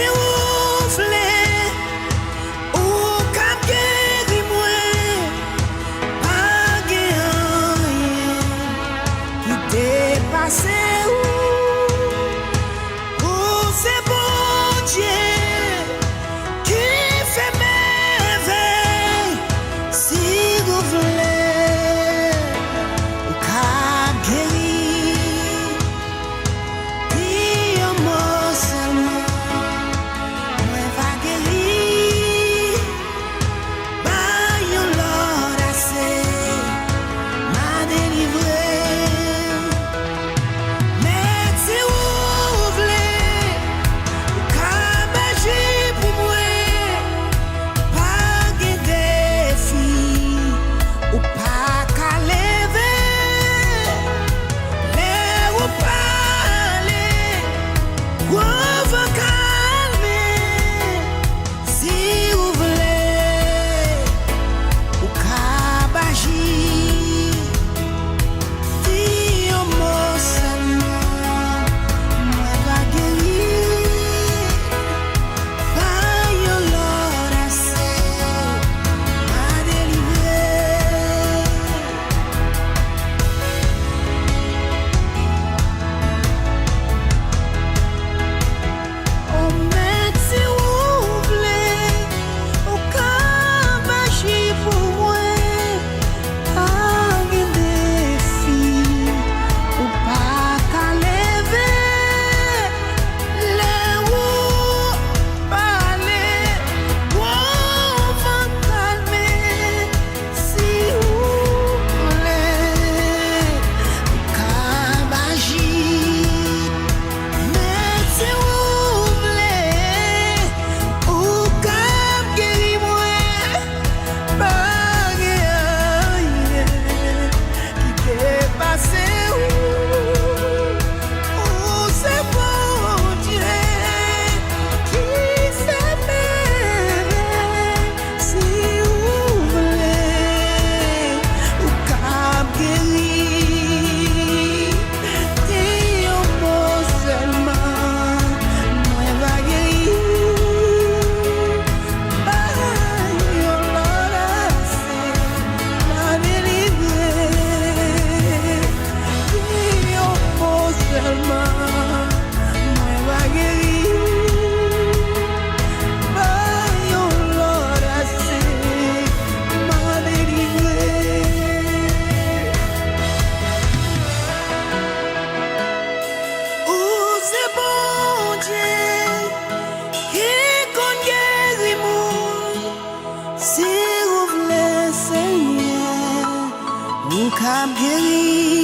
vous voulez, ou cap guéri moi, pas rien qui dépasse ou c'est bon Dieu qui fait merveille. Si vous voulez, ou cap guéri, puis un mot seulement, moi va guérir. Bah, yon Lord assez m'a délivré. Mais si vous voulez, ou cap agir pour moi, pas de défi, ou pas qu'à lever, les ou parler, ou va calmer. Si vous voulez, ou cap agir, dis un mot seulement, moi va guérir. Bah, yon Lord assez m'a délivré. Oh, mais si vous voulez, au cap agir pour moi, pas de défi, ou pas qu'à lever, les ou parler, ou va calmer. Si vous voulez, au cap agir. Mais si vous voulez, ou cap guéri moi, pas rien qui dépasse ou c'est bon Dieu qui fait merveille. Si vous voulez, ou cap guéri, dis un mot seulement, moi va guérir. Bah, yon Lord assez m'a délivré. Dis un mot seulement, moi va guérir. Bah, yon Lord assez m'a délivré. Ou c'est bon Dieu qui compte guérir moi. Si vous voulez, Seigneur, ou cap guérir.